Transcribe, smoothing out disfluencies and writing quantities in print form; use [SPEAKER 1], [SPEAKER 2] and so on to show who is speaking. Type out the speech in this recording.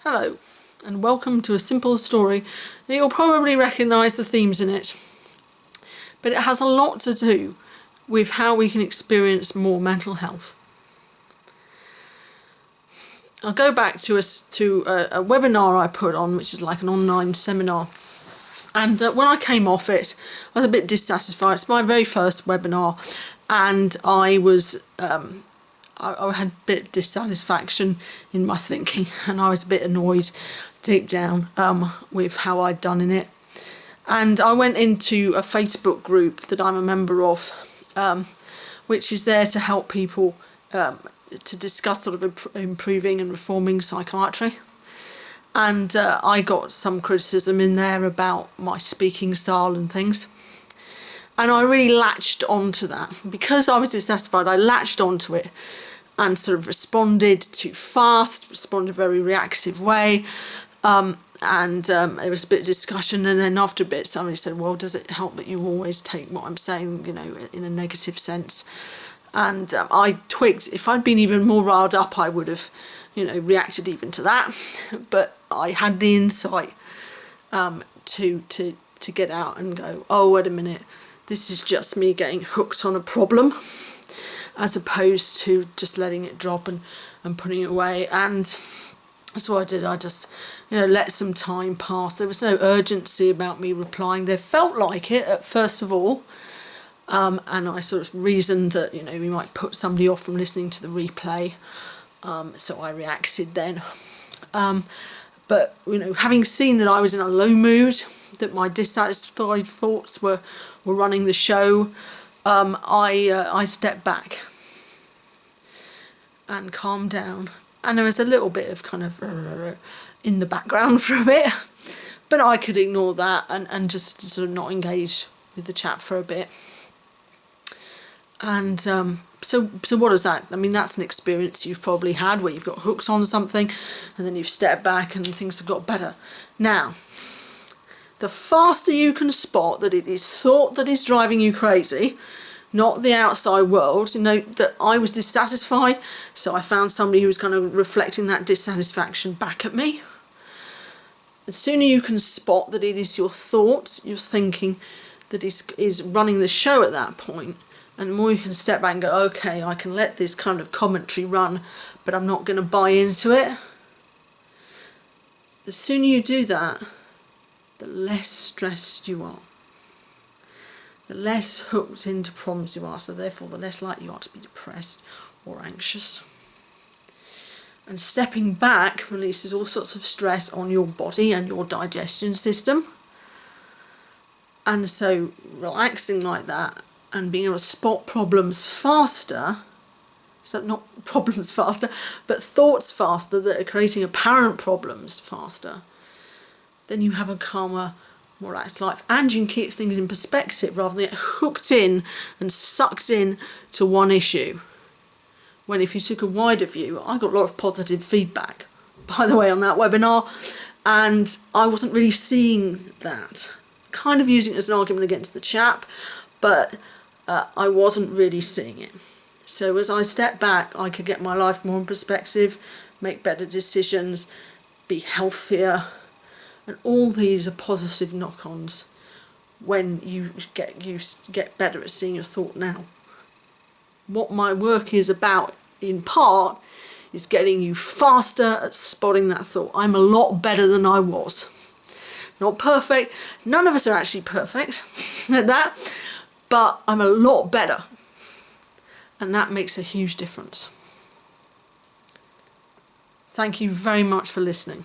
[SPEAKER 1] Hello, and welcome to a simple story that you'll probably recognise the themes in it. But it has a lot to do with how we can experience more mental health. I'll go back to a webinar I put on, which is like an online seminar. And when I came off it, I was a bit dissatisfied. It's my very first webinar, and I was I had a bit of dissatisfaction in my thinking, and I was a bit annoyed deep down with how I'd done in it. And I went into a Facebook group that I'm a member of, which is there to help people to discuss sort of improving and reforming psychiatry. And I got some criticism in there about my speaking style and things. And I really latched onto that. Because I was dissatisfied, I latched onto it and sort of responded too fast, responded in a very reactive way. And there was a bit of discussion, and then after a bit somebody said, well, does it help that you always take what I'm saying, in a negative sense? And I twigged. If I'd been even more riled up, I would have, reacted even to that. But I had the insight to get out and go, oh, wait a minute, this is just me getting hooked on a problem, as opposed to just letting it drop and putting it away. And that's what I did. I just, let some time pass. There was no urgency about me replying. There felt like it at first of all. And I sort of reasoned that, we might put somebody off from listening to the replay. So I reacted then. But, having seen that I was in a low mood, that my dissatisfied thoughts were running the show, I stepped back and calmed down. And there was a little bit of kind of in the background for a bit. But I could ignore that and just sort of not engage with the chat for a bit. And so what is that? I mean, that's an experience you've probably had where you've got hooks on something and then you've stepped back and things have got better. Now, the faster you can spot that it is thought that is driving you crazy, not the outside world, that I was dissatisfied, so I found somebody who was kind of reflecting that dissatisfaction back at me. The sooner you can spot that it is your thoughts, your thinking, that is running the show at that point, and the more you can step back and go, okay, I can let this kind of commentary run, but I'm not going to buy into it. The sooner you do that, the less stressed you are. The less hooked into problems you are, so therefore the less likely you are to be depressed or anxious. And stepping back releases all sorts of stress on your body and your digestion system. And so relaxing like that and being able to spot problems faster, so not problems faster, but thoughts faster that are creating apparent problems faster, then you have a calmer, more relaxed life, and you can keep things in perspective rather than get hooked in and sucked in to one issue. When if you took a wider view, I got a lot of positive feedback, by the way, on that webinar, and I wasn't really seeing that. Kind of using it as an argument against the chap, but I wasn't really seeing it. So as I stepped back, I could get my life more in perspective, make better decisions, be healthier. And all these are positive knock-ons when you get better at seeing your thought now. What my work is about, in part, is getting you faster at spotting that thought. I'm a lot better than I was. Not perfect. None of us are actually perfect at that. But I'm a lot better. And that makes a huge difference. Thank you very much for listening.